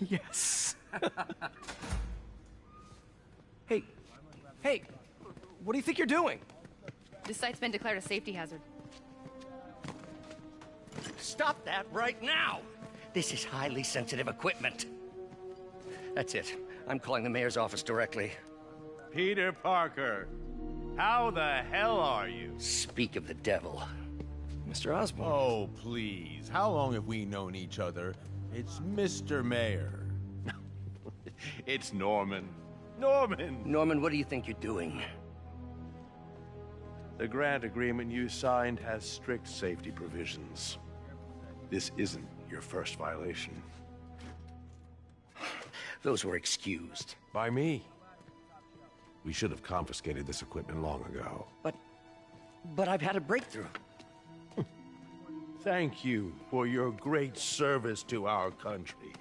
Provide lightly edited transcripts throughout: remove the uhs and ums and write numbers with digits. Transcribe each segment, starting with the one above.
Yes. Hey, hey, what do you think you're doing? This site's been declared a safety hazard. Stop that right now! This is highly sensitive equipment. That's it. I'm calling the mayor's office directly. Peter Parker, how the hell are you? Speak of the devil. Mr. Osborn. Oh, please. How long have we known each other? It's Mr. Mayor. It's Norman. Norman! Norman, what do you think you're doing? The grant agreement you signed has strict safety provisions. This isn't your first violation. Those were excused. By me. We should have confiscated this equipment long ago. But I've had a breakthrough. Thank you for your great service to our country.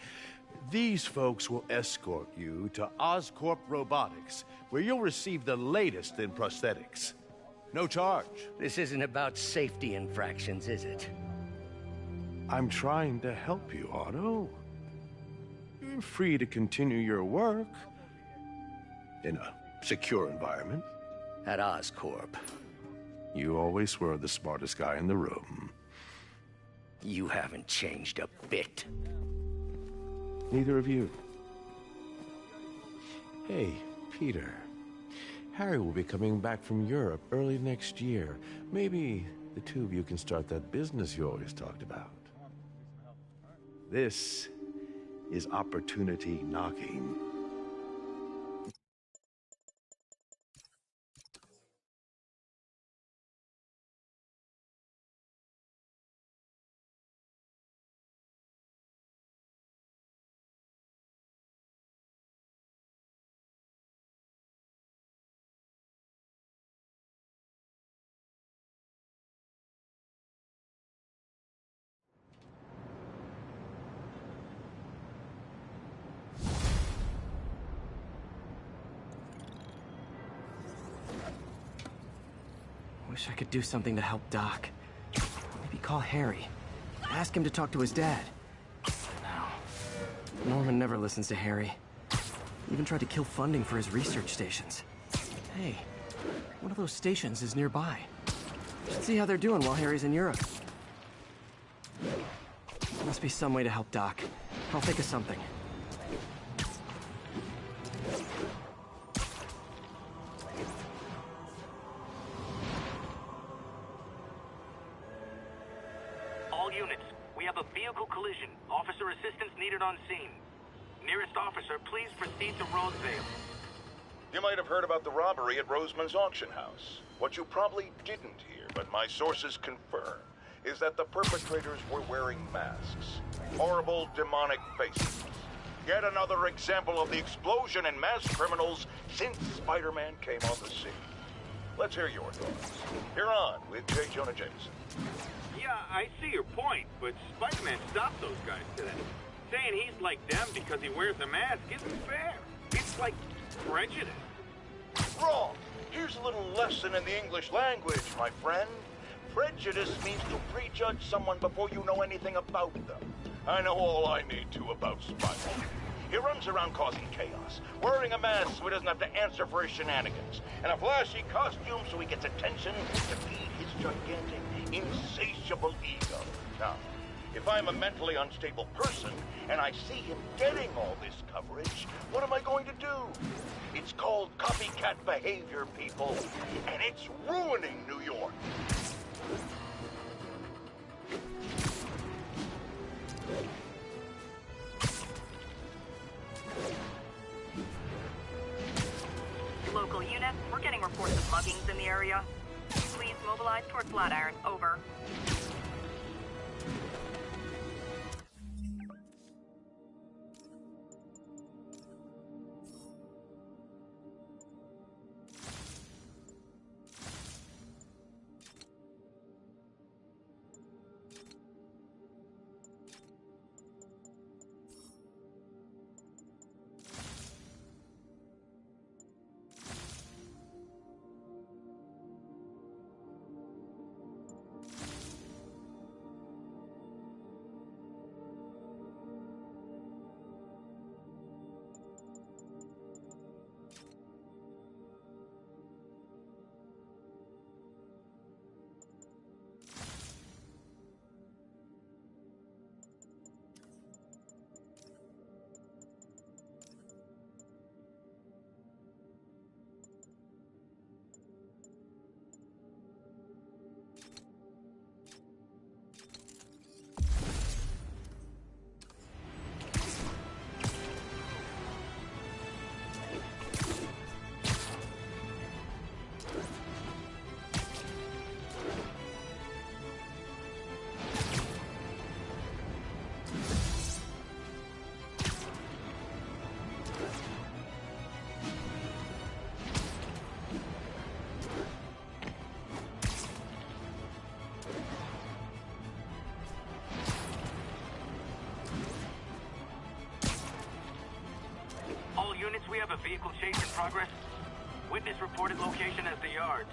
These folks will escort you to Oscorp Robotics, where you'll receive the latest in prosthetics. No charge. This isn't about safety infractions, is it? I'm trying to help you, Otto. You're free to continue your work in a secure environment. At Oscorp. You always were the smartest guy in the room. You haven't changed a bit. Neither of you. Hey, Peter. Harry will be coming back from Europe early next year. Maybe the two of you can start that business you always talked about. This is opportunity knocking. Wish I could do something to help Doc. Maybe call Harry. Ask him to talk to his dad. No. Norman never listens to Harry. Even tried to kill funding for his research stations. Hey, one of those stations is nearby. Should see how they're doing while Harry's in Europe. Must be some way to help Doc. I'll think of something. All units, we have a vehicle collision. Officer assistance needed on scene. Nearest officer, please proceed to Roseville. You might have heard about the robbery at Roseman's auction house. What you probably didn't hear, but my sources confirm, is that the perpetrators were wearing masks. Horrible, demonic faces. Yet another example of the explosion in mass criminals since Spider-Man came on the scene. Let's hear your thoughts. You're on with J. Jonah Jameson. Yeah, I see your point, but Spider-Man stopped those guys today. Saying he's like them because he wears a mask isn't fair. It's like prejudice. Wrong. Here's a little lesson in the English language, my friend. Prejudice means to prejudge someone before you know anything about them. I know all I need to about Spider-Man. He runs around causing chaos, wearing a mask so he doesn't have to answer for his shenanigans, and a flashy costume so he gets attention to feed his gigantic, insatiable ego. Now, if I'm a mentally unstable person and I see him getting all this coverage, what am I going to do? It's called copycat behavior, people, and it's ruining New York. Local units, we're getting reports of muggings in the area. Please mobilize toward Flatiron. Over. vehicle chase in progress. Witness reported location as the yards.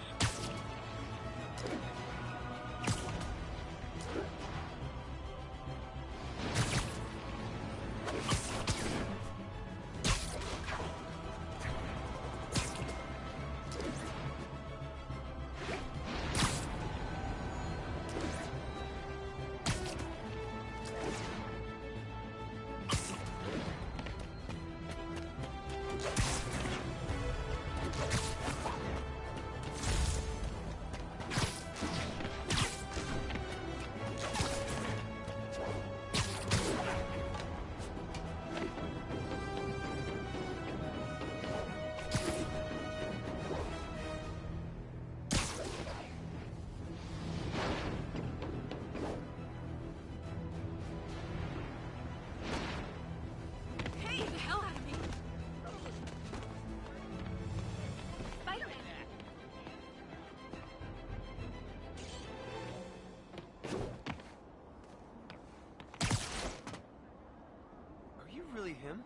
Really him?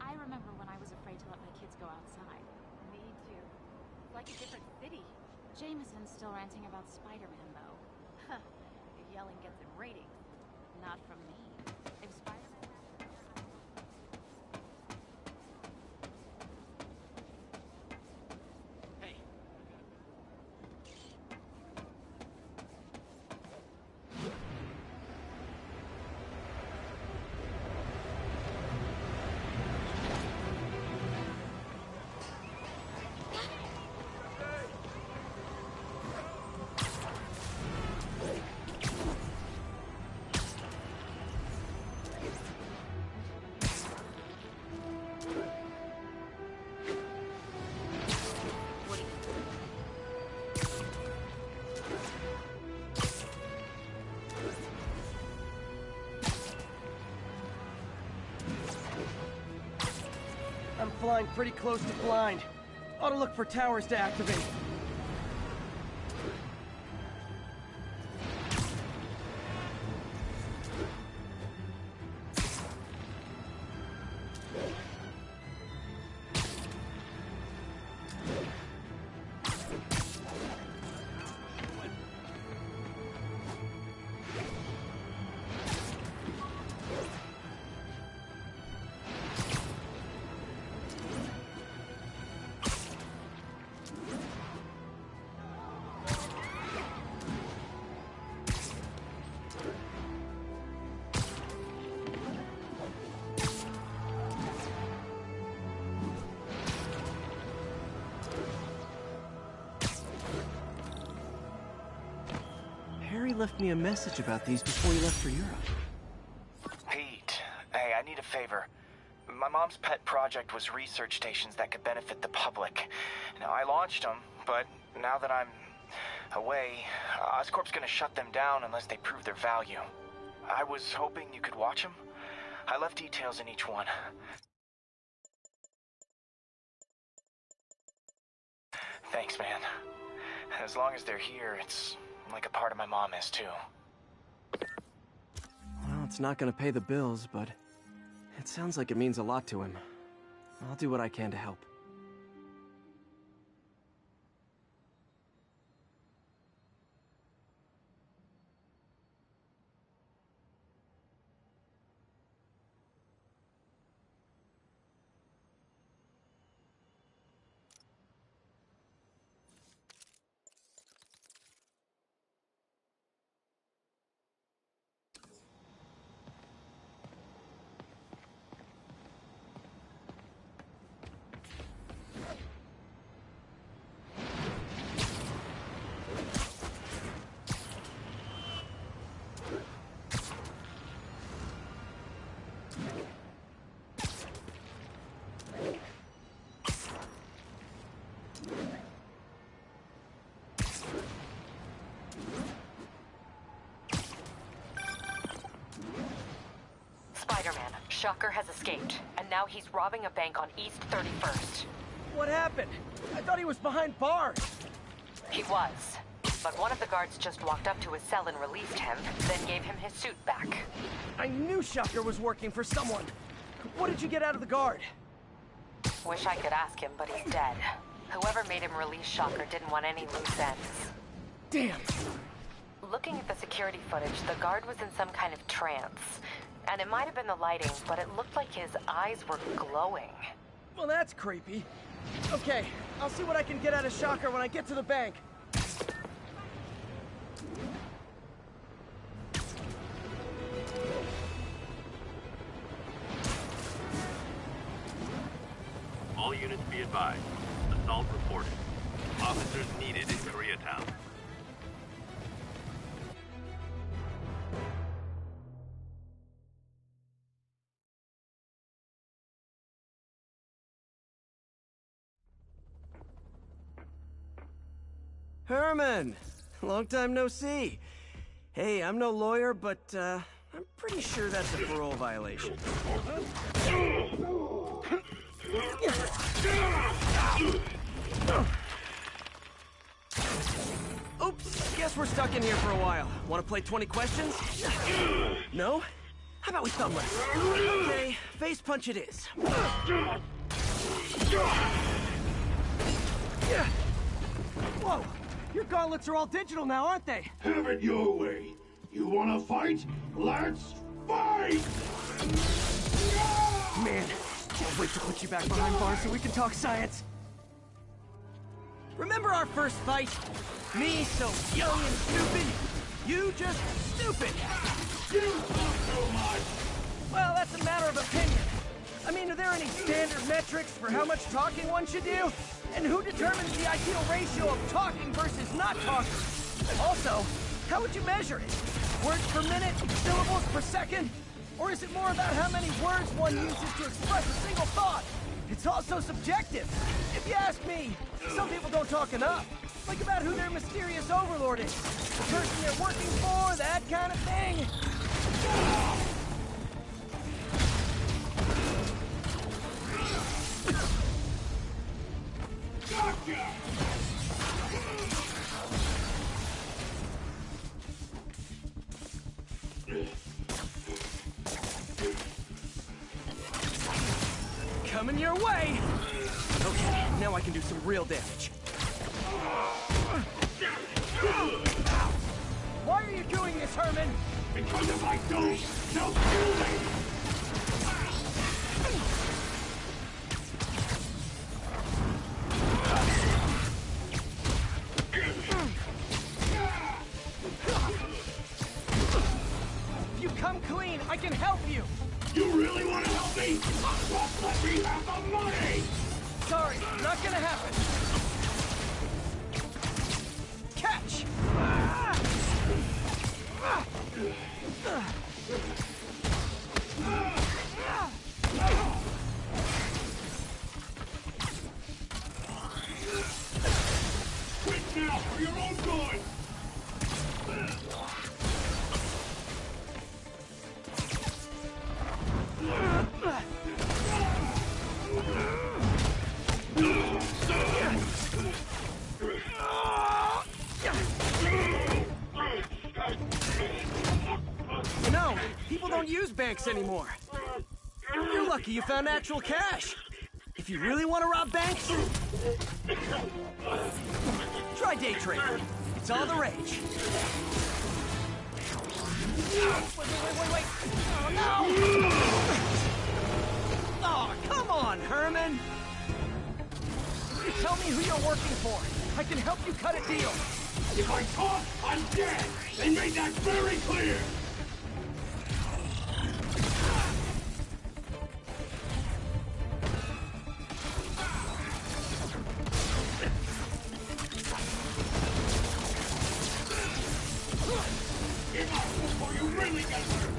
I remember when I was afraid to let my kids go outside. Me too. It's like a different city. Jameson's still ranting about Spider-Man, though. Huh. If yelling gets him ratings. Not from me. If Spider-Man... I'm flying pretty close to blind. Ought to look for towers to activate. Harry left me a message about these before he left for Europe. Pete, hey, I need a favor. My mom's pet project was research stations that could benefit the public. Now, I launched them, but now that I'm away, Oscorp's gonna shut them down unless they prove their value. I was hoping you could watch them. I left details in each one. Thanks, man. As long as they're here, it's like a part of my mom is, too. Well, it's not gonna pay the bills, but it sounds like it means a lot to him. I'll do what I can to help. Spider-Man, Shocker has escaped, and now he's robbing a bank on East 31st. What happened? I thought he was behind bars. He was. but one of the guards just walked up to his cell and released him, then gave him his suit back. I knew Shocker was working for someone. What did you get out of the guard? Wish I could ask him, but he's dead. Whoever made him release Shocker didn't want any loose ends. Damn. Looking at the security footage, the guard was in some kind of trance. And it might have been the lighting, but it looked like his eyes were glowing. Well, that's creepy. Okay, I'll see what I can get out of Shocker when I get to the bank. All units be advised. Assault reported. Officers needed in Koreatown. Herman! Long time no see. Hey, I'm no lawyer, but, I'm pretty sure that's a parole violation. Oops, guess we're stuck in here for a while. Want to play 20 questions? No? How about we thumb wrestle? Okay, face punch it is. Whoa! Your gauntlets are all digital now, aren't they? Have it your way. You wanna fight? Let's fight! Man, can't wait to put you back behind bars so we can talk science. Remember our first fight? Me so young and stupid, you just stupid. You talk so much! Well, that's a matter of opinion. I mean, are there any standard metrics for how much talking one should do? And who determines the ideal ratio of talking versus not talking? Also, how would you measure it? Words per minute? Syllables per second? Or is it more about how many words one uses to express a single thought? It's also subjective. If you ask me, some people don't talk enough. Like about who their mysterious overlord is. The person they're working for, that kind of thing. Gotcha! Coming your way! Okay, now I can do some real damage. Why are you doing this, Herman? Because if I don't, they'll kill me! If you come clean, I can help you! You really want to help me? Just let me have the money! Sorry, not gonna happen. Catch! Quit now for your own good! You know, people don't use banks anymore. You're lucky you found actual cash. If you really want to rob banks, try day trading. It's all the rage. Wait. Oh, no! Oh, come on, Herman! You tell me who you're working for. I can help you cut a deal. If I talk, I'm dead! They made that very clear! Give up before you really get hurt!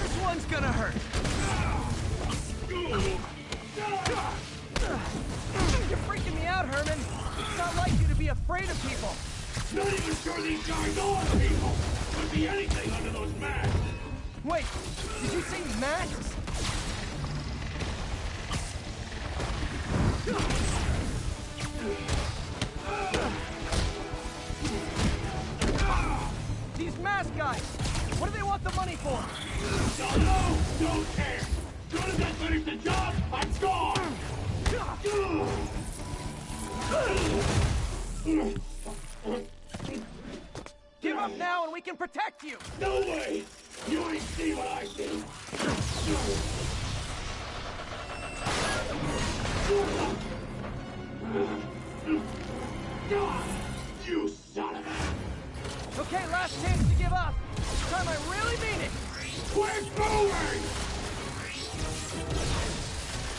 This one's gonna hurt. You're freaking me out, Herman. It's not like you to be afraid of people. Not even sure these guys are people! Could be anything under those masks! Wait, did you say masks? the job, I'm gone! Give up now and we can protect you! No way! You ain't see what I see! You son of a... Okay, last chance to give up. This time I really mean it. We're going!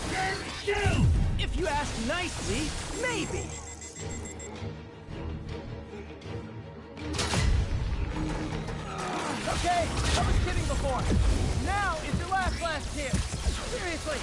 Stand still! If you ask nicely, maybe. Okay, I was kidding before. Now is your last chance. Seriously.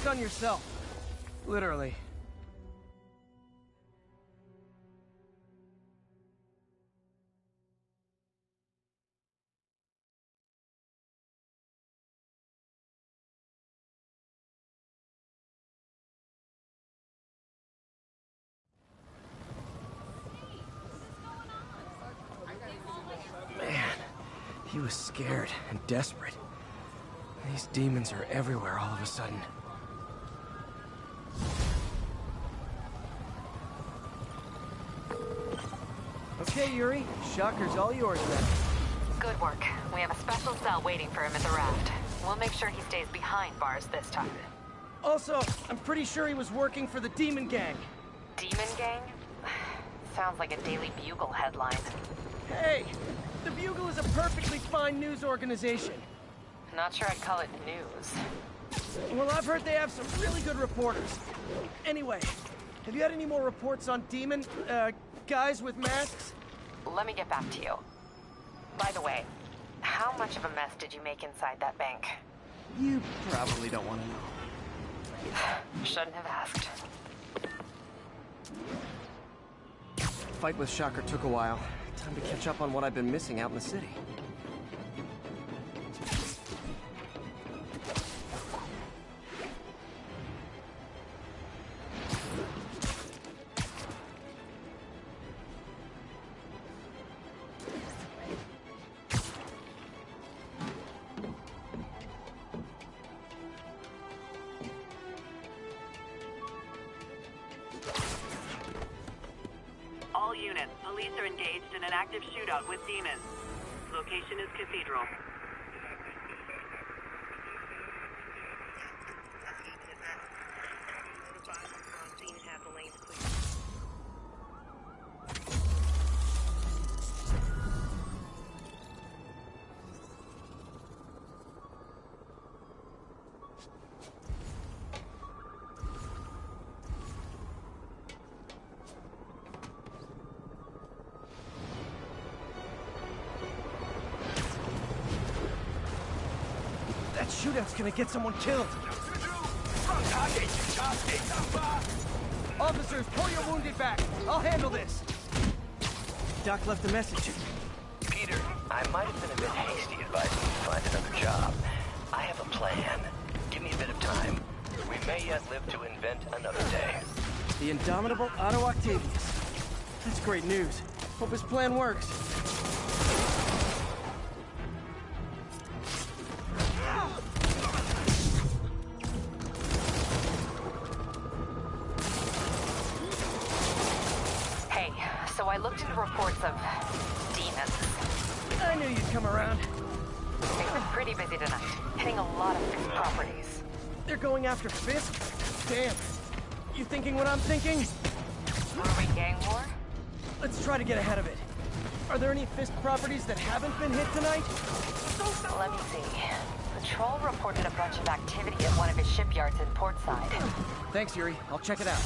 On yourself. Literally. Man, he was scared and desperate. These demons are everywhere all of a sudden. Okay, Yuri. Shocker's all yours then. Good work. We have a special cell waiting for him at the raft. We'll make sure he stays behind bars this time. Also, I'm pretty sure he was working for the Demon Gang. Demon Gang? Sounds like a Daily Bugle headline. Hey! The Bugle is a perfectly fine news organization. Not sure I'd call it news. Well, I've heard they have some really good reporters. Anyway, have you had any more reports on demon, guys with masks? Let me get back to you. By the way, how much of a mess did you make inside that bank? You probably don't want to know. Shouldn't have asked. Fight with Shocker took a while. Time to catch up on what I've been missing out in the city. All units, police are engaged in an active shootout with demons. Location is Cathedral. That shootout's gonna get someone killed. Officers, pull your wounded back. I'll handle this. Doc left a message. Peter, I might have been a bit hasty advising you to find another job. I have a plan. Give me a bit of time. We may yet live to invent another day. The indomitable Otto Octavius. That's great news. Hope his plan works. So I looked into reports of demons. I knew you'd come around. They've been pretty busy tonight, hitting a lot of properties. They're going after Fisk? Damn. You thinking what I'm thinking? Are we gang war? Let's try to get ahead of it. Are there any Fisk properties that haven't been hit tonight? Let me see. Patrol reported a bunch of activity at one of his shipyards in Portside. Thanks, Yuri. I'll check it out.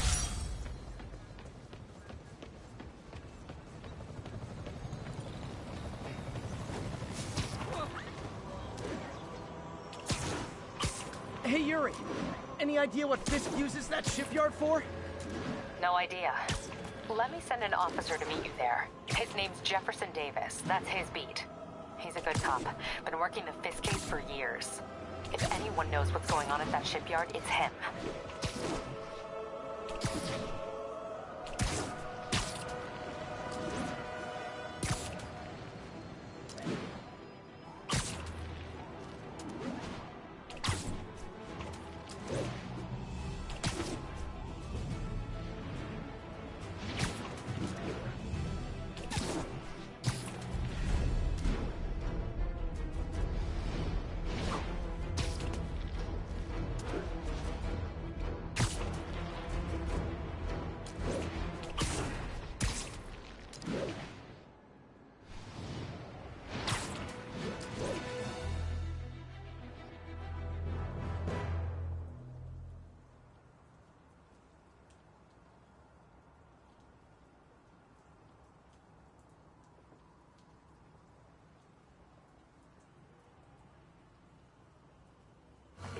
Hey, Yuri. Any idea what Fisk uses that shipyard for? No idea. Let me send an officer to meet you there. His name's Jefferson Davis. That's his beat. He's a good cop. Been working the Fisk case for years. If anyone knows what's going on at that shipyard, it's him.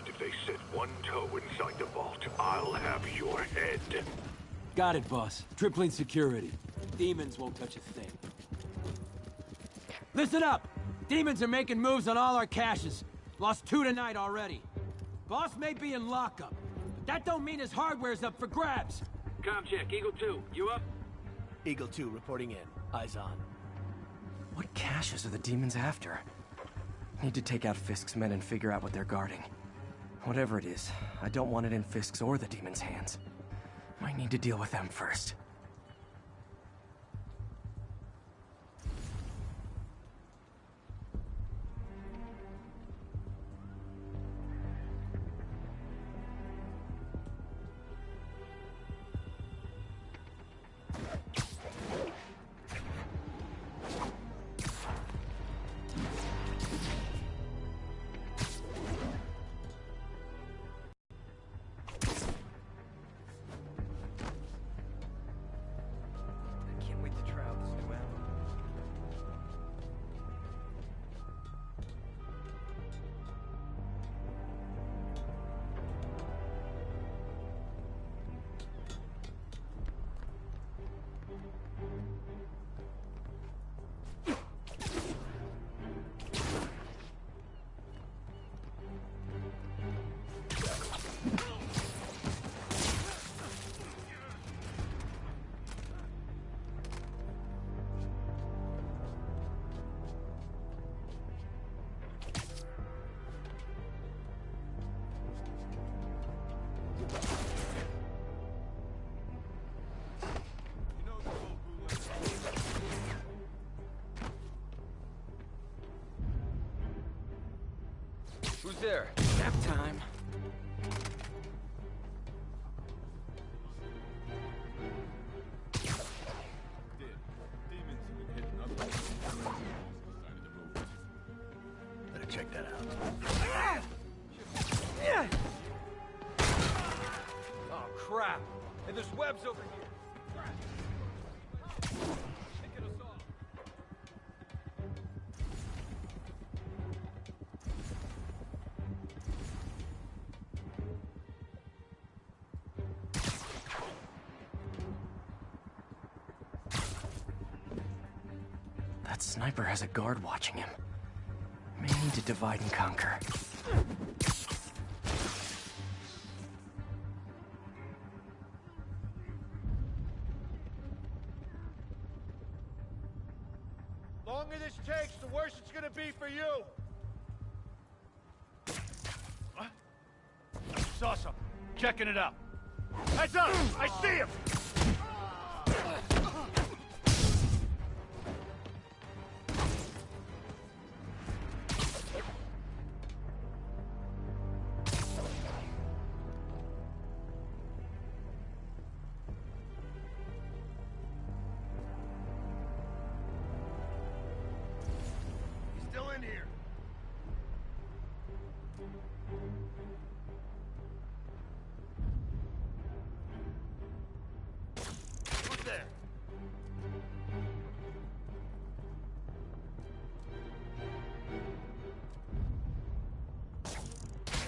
If they set one toe inside the vault, I'll have your head. Got it, boss. Tripling security. Demons won't touch a thing. Listen up! Demons are making moves on all our caches. Lost 2 tonight already. Boss may be in lockup, but that don't mean his hardware's up for grabs. Com check, Eagle 2, you up? Eagle 2 reporting in. Eyes on. What caches are the demons after? Need to take out Fisk's men and figure out what they're guarding. Whatever it is, I don't want it in Fisk's or the demons' hands. Might need to deal with them first. Who's there? Nap time. Better check that out. Oh, crap! And there's webs over here! Taking us off. That sniper has a guard watching him. May need to divide and conquer. Longer this takes, the worse it's gonna be for you. What? I saw something. Checking it out. Heads up! I see him! in here. Who's there?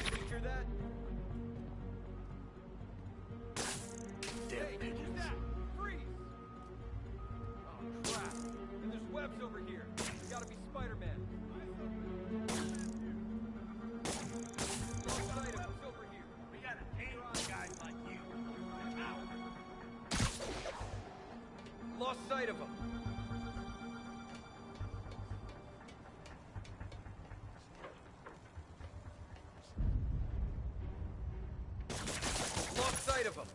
Did you hear that? Hey, who's that? Freeze! Oh, crap. And there's webs over here. It's gotta be Spider-Man. Lost sight of him. It's over here. We gotta aim on guys like you. Ow! Lost sight of him. Lost sight of him.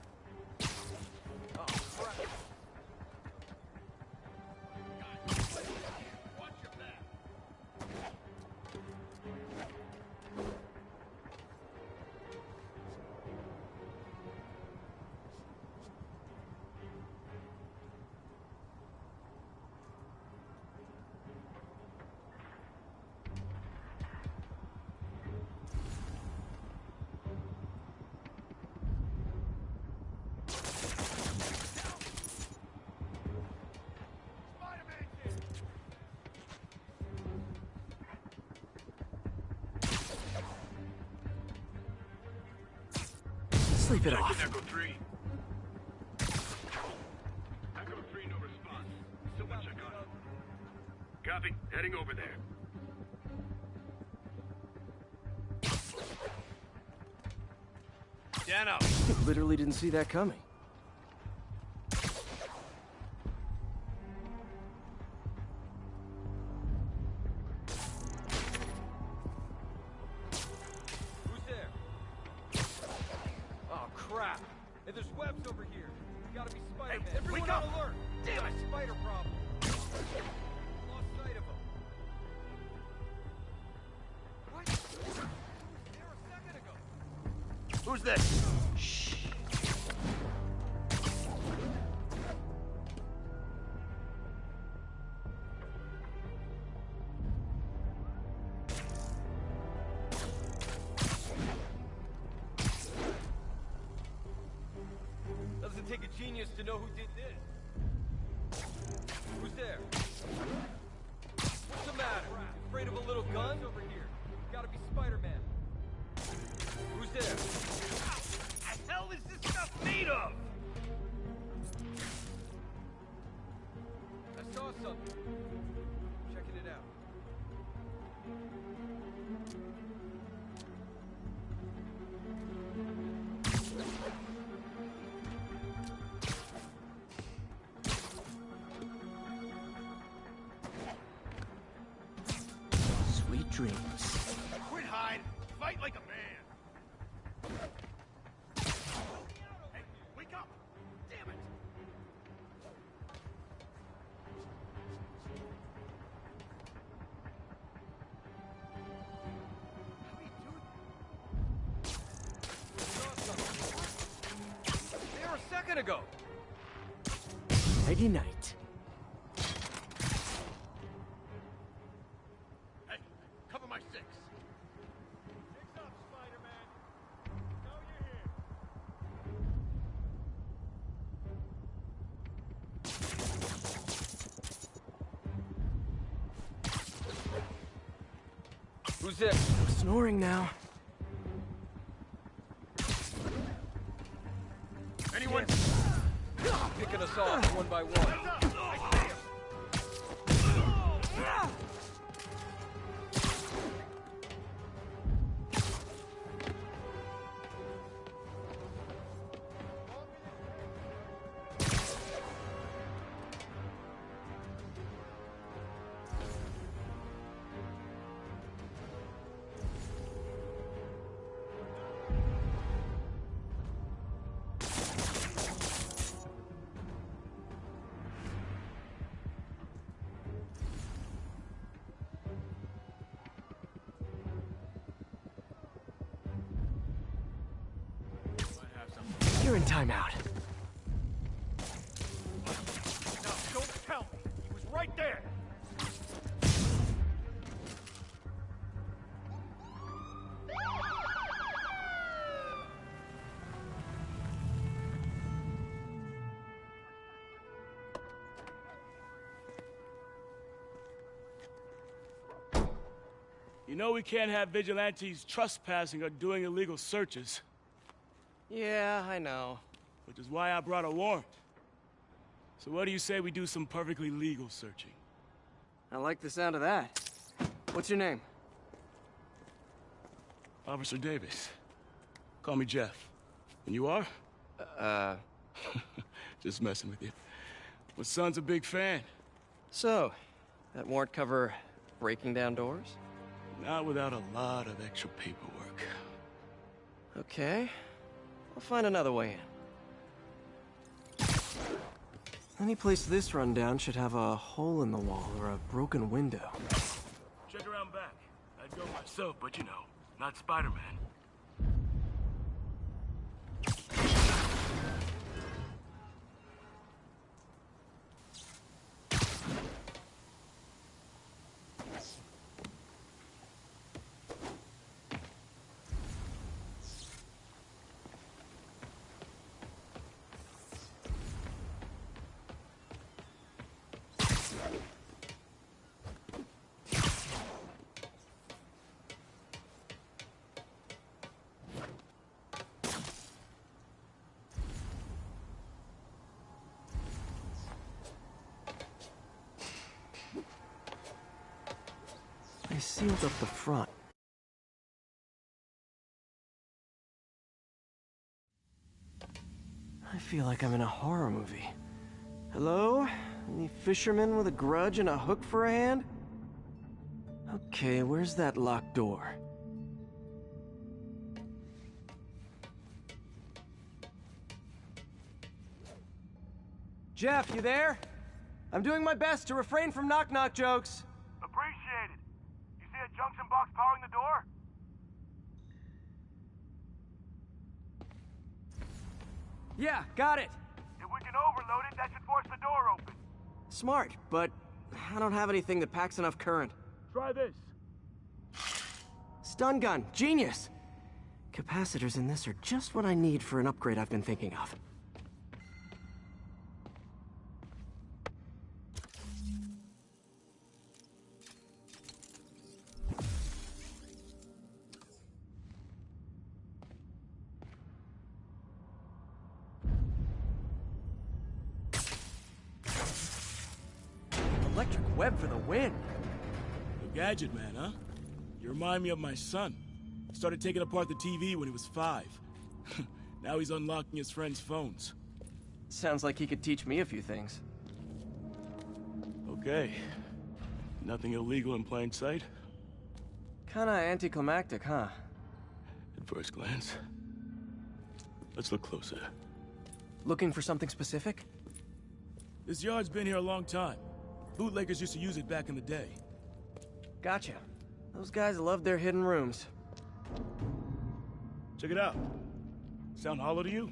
Oh, crap. Watch your back. Sleep it off. Echo 3. Echo 3, no response. Someone check on him. Copy. Heading over there. Dano! Literally didn't see that coming. Who's there? Oh, crap. And there's webs over here. Gotta be Spider-Man. Hey, everyone wake on up! alert! Damn it! Spider problem. Lost sight of him. What? He was there a second ago. Who's this? Shh. Doesn't take a genius to know who did this. Who's there? What's the matter? Afraid of a little gun? Over here. Gotta be Spider-Man. Who's there? What the hell is this stuff made of? I saw something. Checking it out. Sweet dreams. Quit hide. Fight like a man. Hey, wake up! Damn it! How do you do it? Saw something. There a second ago. Nighty night. Hey, cover my six. Six up, Spider-Man. Know you're here. Who's there? Snoring now. Anyone? Picking us off one by one. You're in timeout. Now, don't tell me. He was right there. You know we can't have vigilantes trespassing or doing illegal searches. Yeah, I know. Which is why I brought a warrant. So what do you say we do some perfectly legal searching? I like the sound of that. What's your name? Officer Davis. Call me Jeff. And you are? Just messing with you. My son's a big fan. So, that warrant cover breaking down doors? Not without a lot of extra paperwork. Okay. I'll find another way in. Any place this rundown should have a hole in the wall or a broken window. Check around back. I'd go myself, but you know, not Spider-Man. They sealed up the front. I feel like I'm in a horror movie. Hello? Any fisherman with a grudge and a hook for a hand? Okay, where's that locked door? Jeff, you there? I'm doing my best to refrain from knock-knock jokes. Appreciate it. You see a junction box powering the door? Yeah, got it. If we can overload it, that should force the door open. Smart, but I don't have anything that packs enough current. Try this. Stun gun, genius! Capacitors in this are just what I need for an upgrade I've been thinking of. Electric web for the win. A gadget man, huh? You remind me of my son. He started taking apart the TV when he was 5. Now he's unlocking his friends' phones. Sounds like he could teach me a few things. Okay. Nothing illegal in plain sight? Kinda anticlimactic, huh? At first glance. Let's look closer. Looking for something specific? This yard's been here a long time. Bootleggers used to use it back in the day. Gotcha. Those guys love their hidden rooms. Check it out. Sound hollow to you?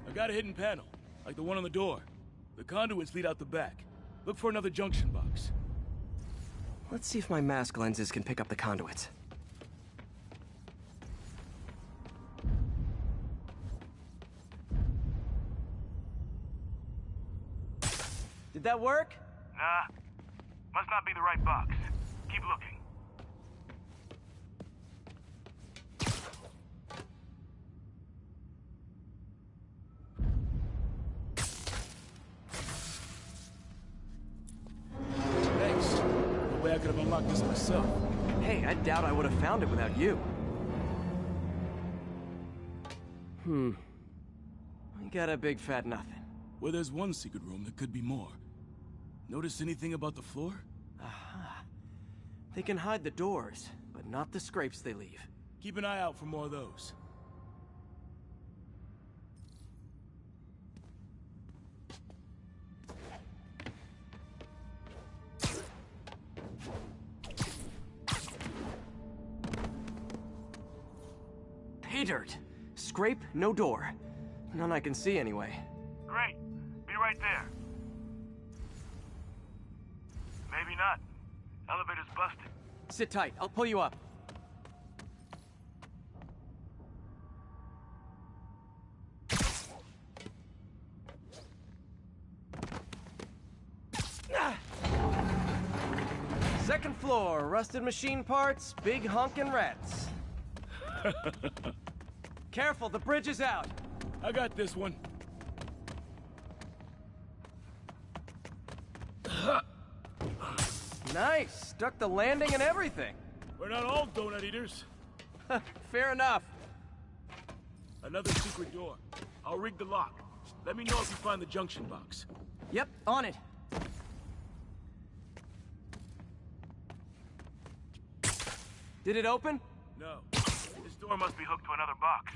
I got a hidden panel, like the one on the door. The conduits lead out the back. Look for another junction box. Let's see if my mask lenses can pick up the conduits. Did that work? Nah. Must not be the right box. Keep looking. Thanks. No way I could have unlocked this myself. Hey, I doubt I would have found it without you. We got a big fat nothing. Well, there's one secret room that could be more. Notice anything about the floor? Aha. They can hide the doors, but not the scrapes they leave. Keep an eye out for more of those. Pay dirt. Scrape, no door. None I can see anyway. Great. Be right there. Maybe not. Elevator's busted. Sit tight. I'll pull you up. Second floor, rusted machine parts, big honkin' rats. Careful, the bridge is out. I got this one. Nice, stuck the landing and everything. We're not all donut eaters. Fair enough. Another secret door. I'll rig the lock. Let me know if you find the junction box. Yep, on it. Did it open? No. This door must be hooked to another box.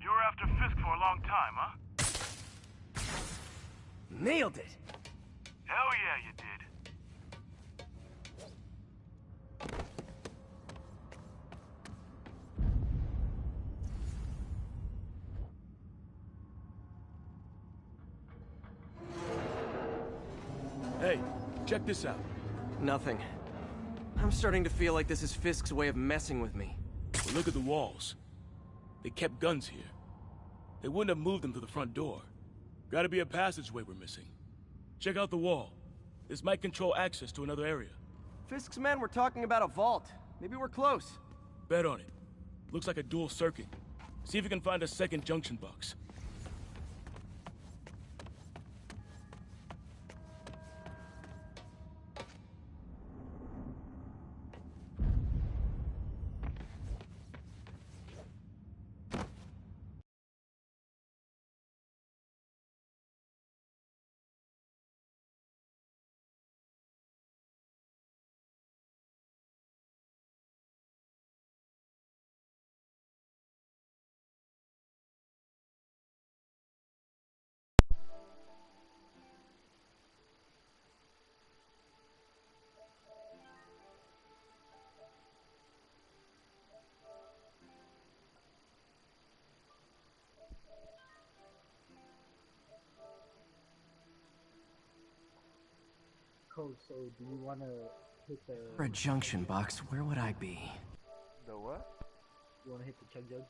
You were after Fisk for a long time, huh? Nailed it. Hell yeah, you did. Hey, check this out. Nothing. I'm starting to feel like this is Fisk's way of messing with me. Well, look at the walls. They kept guns here. They wouldn't have moved them to the front door. Gotta be a passageway we're missing. Check out the wall. This might control access to another area. Fisk's men were talking about a vault. Maybe we're close. Bet on it. Looks like a dual circuit. See if you can find a second junction box. Cool, so do you want to hit the... For a junction box, where would I be? The what? You want to hit the chug jug?